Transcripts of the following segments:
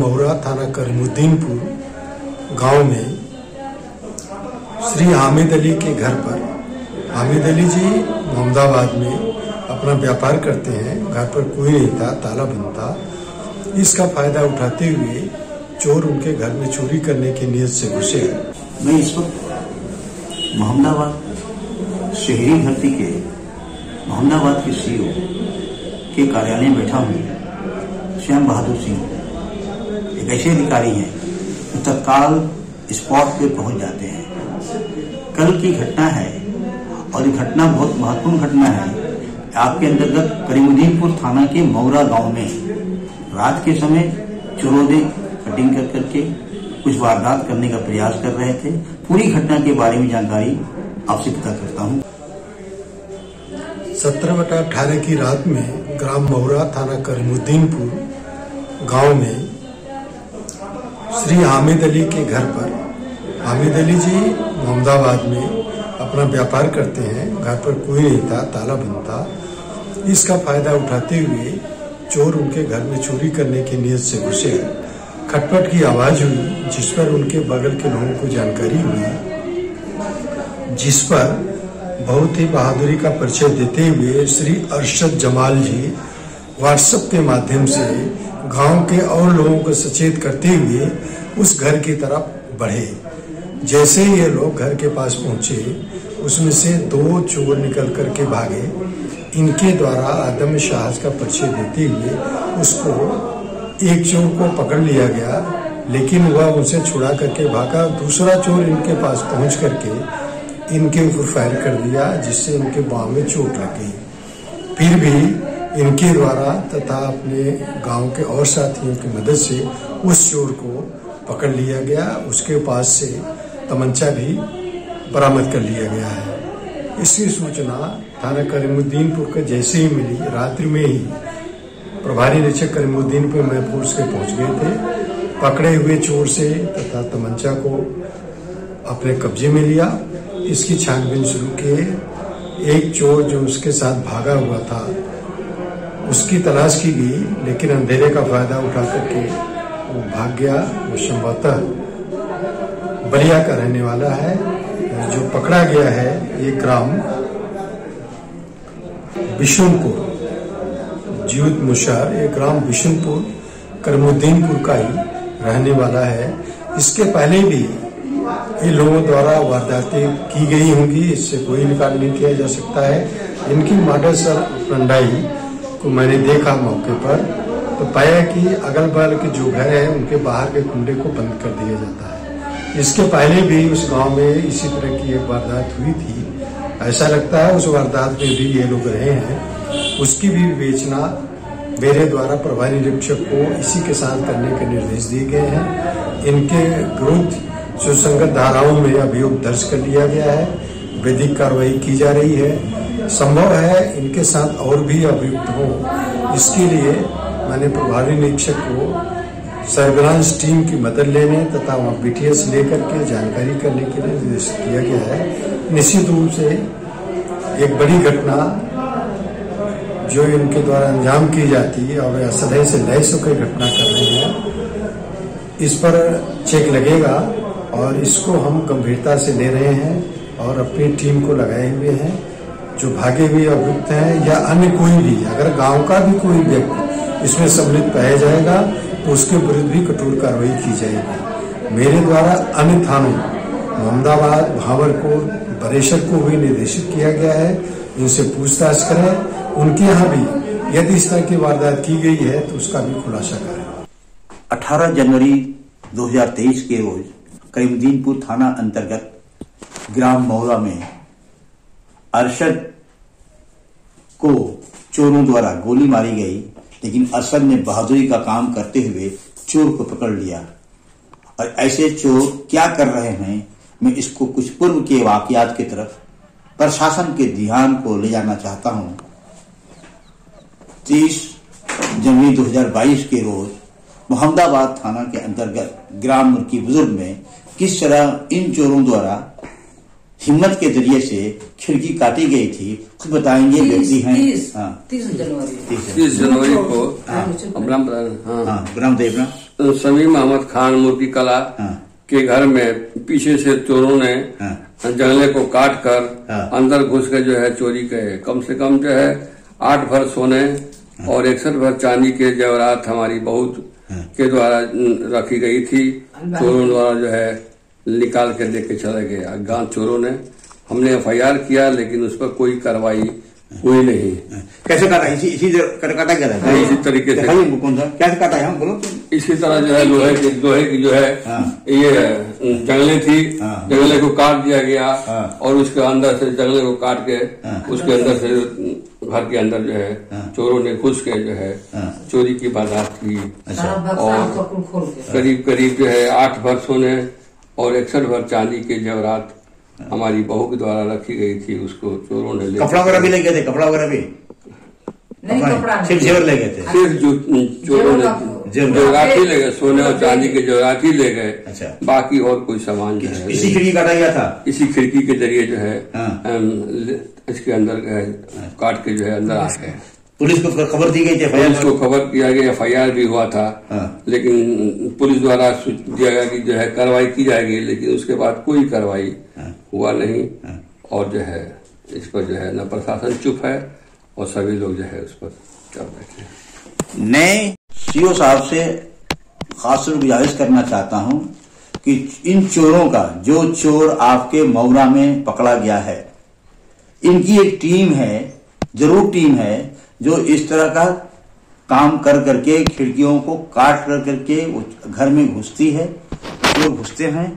महुरा थाना करीमुद्दीनपुर गांव में श्री हामिद अली के घर पर हामिद अली जी मोहम्मदाबाद में अपना व्यापार करते हैं। घर पर कोई नहीं था, ताला बंद था। इसका फायदा उठाते हुए चोर उनके घर में चोरी करने की नीयत से घुसे। मैं इस वक्त मोहम्मदाबाद शहरी भर्ती के मोहम्मदाबाद के सीईओ के कार्यालय में बैठा हूँ। श्याम बहादुर सिंह एक ऐसे अधिकारी हैं जो तत्काल स्पॉट पे पहुंच जाते हैं। कल की घटना है और ये घटना बहुत महत्वपूर्ण घटना है। आपके अंतर्गत करीमुद्दीनपुर थाना के महुरा गांव में रात के समय चोरों ने कटिंग कर करके कुछ वारदात करने का प्रयास कर रहे थे। पूरी घटना के बारे में जानकारी आपसे पता करता हूं। 17/18 की रात में ग्राम महुरा थाना करीमुद्दीनपुर गांव में श्री हामिद अली के घर पर हामिद अली जी मोहम्मदाबाद में अपना व्यापार करते हैं। घर पर कोई नहीं था, ताला बंद था। इसका फायदा उठाते हुए चोर उनके घर में चोरी करने की नीयत से घुसे। खटपट की आवाज हुई, जिस पर उनके बगल के लोगों को जानकारी हुई, जिस पर बहुत ही बहादुरी का परिचय देते हुए श्री अरशद जमाल जी व्हाट्सएप के माध्यम से गांव के और लोगों को सचेत करते हुए उस घर की तरफ बढ़े। जैसे ही ये लोग घर के पास पहुंचे, उसमें से 2 चोर निकल करके भागे। इनके द्वारा आदम साहस का परिचय देते हुए उसको एक चोर को पकड़ लिया गया, लेकिन वह उनसे छुड़ा करके भागा। दूसरा चोर इनके पास पहुंच करके इनके ऊपर फायर कर दिया, जिससे इनके बाँह में चोट लग गई। फिर भी इनके द्वारा तथा अपने गांव के और साथियों की मदद से उस चोर को पकड़ लिया गया। उसके पास से तमंचा भी बरामद कर लिया गया है। इसकी सूचना थाना करीमुद्दीनपुर को जैसे ही मिली, रात्रि में ही प्रभारी निरीक्षक करीमुद्दीनपुर में पुलिस के पहुंच गए थे। पकड़े हुए चोर से तथा तमंचा को अपने कब्जे में लिया। इसकी छानबीन शुरू किए। एक चोर जो उसके साथ भागा हुआ था, उसकी तलाश की गई, लेकिन अंधेरे का फायदा उठा करके वो भाग गया। वो संभवतः बलिया का रहने वाला है। जो पकड़ा गया है ये ग्राम बिशुनपुर जीवित मुशार, ये ग्राम बिशुनपुर करीमुद्दीनपुर का ही रहने वाला है। इसके पहले भी इन लोगों द्वारा वारदातें की गई होंगी, इससे कोई इनकार नहीं किया जा सकता है। इनकी मॉडस ऑपरेंडी को मैंने देखा मौके पर, तो पाया कि अगल बगल के जो घर है उनके बाहर के कुंडे को बंद कर दिया जाता है। इसके पहले भी उस गांव में इसी तरह की एक वारदात हुई थी। ऐसा लगता है उस वारदात में भी ये लोग रहे हैं। उसकी भी विवेचना मेरे द्वारा प्रभारी निरीक्षक को इसी के साथ करने के निर्देश दिए गए हैं। इनके विरुद्ध सुसंगत धाराओं में अभियोग दर्ज कर लिया गया है। वैधिक कार्रवाई की जा रही है। संभव है इनके साथ और भी अभियुक्त हो। इसके लिए मैंने प्रभारी निरीक्षक को सर्विलांस टीम की मदद लेने तथा वहाँ BTS लेकर के जानकारी करने के लिए निर्देश किया गया है। निश्चित रूप से एक बड़ी घटना जो इनके द्वारा अंजाम की जाती है और असलहे से लैस होकर घटना कर रहे हैं, इस पर चेक लगेगा और इसको हम गंभीरता से ले रहे हैं और अपनी टीम को लगाए हुए हैं। जो भागे हुए अभियुक्त हैं या अन्य कोई भी, अगर गांव का भी कोई व्यक्ति इसमें सम्मिलित पाया जाएगा तो उसके विरुद्ध भी कठोर कार्रवाई की जाएगी। मेरे द्वारा अन्य थानों मोहम्मदाबाद, भावरकोट, बरेसर को भी निर्देशित किया गया है। इनसे पूछताछ करें। उनके यहाँ भी यदि इस तरह की वारदात की गई है तो उसका भी खुलासा करें। 18 जनवरी 2023 के रोज करीमुद्दीनपुर थाना अंतर्गत ग्राम महुरा में अरशद को चोरों द्वारा गोली मारी गई, लेकिन अरशद ने बहादुरी का काम करते हुए चोर को पकड़ लिया। और ऐसे चोर क्या कर रहे हैं, मैं इसको कुछ पूर्व के वाकयात की तरफ प्रशासन के ध्यान को ले जाना चाहता हूं। 30 जनवरी 2022 के रोज मोहम्मदाबाद थाना के अंतर्गत ग्राम मुर्की बुजुर्ग में किस तरह इन चोरों द्वारा हिम्मत के जरिए से खिड़की काटी गई थी, खुद बताएंगे। व्यक्ति हैं 30 जनवरी को ग्राम देवना समीम अहमद खान मुर्गी कला के घर में पीछे से चोरों ने जंगले को काट कर अंदर घुस के जो है चोरी के कम से कम जो है 8 भर सोने और 61 भर चांदी के जेवरात हमारी बहू के द्वारा रखी गई थी। चोरों द्वारा जो है निकाल के लेके चले गए अज्ञात चोरों ने। हमने FIR किया लेकिन उस पर कोई कार्रवाई हुई नहीं। कैसे काटा? इसी काटा गया था? इसी तरीके से। कौन सा कैसे काटा है? हम बोलो। इसी तरह जो है लोहे की जो है ये जंगले थी, जंगले को काट दिया गया और उसके अंदर से जंगले को काट के उसके अंदर से घर के अंदर जो है चोरों ने घुस के जो है चोरी की वारदात की। और करीब जो है 8 भर सोने और 61 भर चांदी के जेवरात हमारी बहू के द्वारा रखी गई थी। उसको चोरों ने कपड़ा वगैरह भी ले गए थे? कपड़ा वगैरह भी नहीं, कपड़ा सिर्फ जेवर ले गए थे? सिर्फ चोरों ने जेवरात ही ले गए, सोने और चांदी के जेवरात ही ले गए। अच्छा, बाकी और कोई सामान जो है इसी खिड़की काटा गया था? इसी खिड़की के जरिए जो है इसके अंदर काट के जो है अंदर आ गए। पुलिस को खबर दी गई थी? पुलिस को खबर किया गया, FIR भी हुआ था। लेकिन पुलिस द्वारा दिया गया कि जो है कार्रवाई की जाएगी, लेकिन उसके बाद कोई कार्रवाई हुआ नहीं। और जो है इस पर जो है न प्रशासन चुप है और सभी लोग जो है उस पर चल बैठे। मैं CO साहब से खास गुजारिश करना चाहता हूं कि इन चोरों का, जो चोर आपके मऊरा में पकड़ा गया है, इनकी एक टीम है, जरूर टीम है, जो इस तरह का काम कर करके खिड़कियों को काट कर करके घर में घुसती है, जो घुसते हैं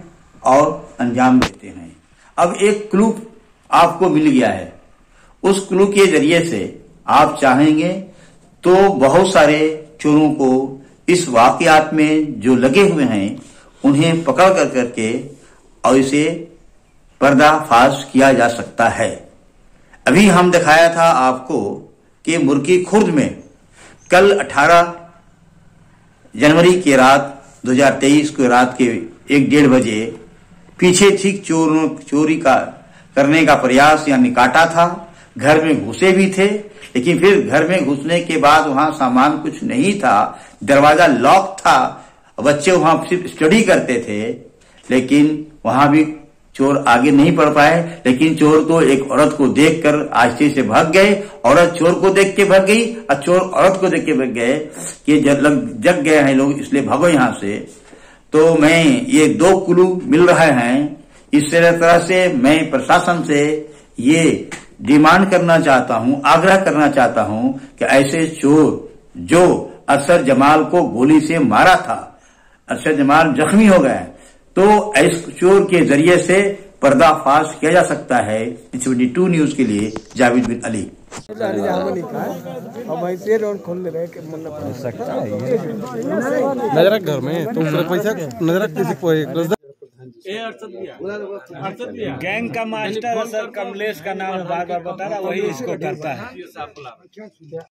और अंजाम देते हैं। अब एक क्लू आपको मिल गया है, उस क्लू के जरिए से आप चाहेंगे तो बहुत सारे चोरों को इस वाकयात में जो लगे हुए हैं उन्हें पकड़ कर करके और इसे पर्दाफाश किया जा सकता है। अभी हम दिखाया था आपको कि मुर्गी खुर्द में कल 18 जनवरी की रात 2023 को रात के 1-1:30 बजे पीछे ठीक चोरी का करने का प्रयास यानी काटा था। घर में घुसे भी थे, लेकिन फिर घर में घुसने के बाद वहां सामान कुछ नहीं था, दरवाजा लॉक था, बच्चे वहां सिर्फ स्टडी करते थे, लेकिन वहां भी चोर आगे नहीं बढ़ पाए। लेकिन चोर तो एक औरत को देखकर आस्ते से भाग गए, औरत चोर को देख के भाग गई और चोर औरत को देख के भाग गए कि जग गए हैं लोग, इसलिए भागो यहां से। तो मैं ये 2 क्लू मिल रहे हैं। इस तरह से मैं प्रशासन से ये डिमांड करना चाहता हूं, आग्रह करना चाहता हूं कि ऐसे चोर जो अरशद जमाल को गोली से मारा था, अरशद जमाल जख्मी हो गए, तो इस चोर के जरिए से पर्दाफाश किया जा सकता है। 22 न्यूज के लिए जावेद बिन अली। नजर घर में तो पैसा नजर किसी गैंग का मास्टर है सर, कमलेश का नाम बार बार बता रहा, वही इसको करता है।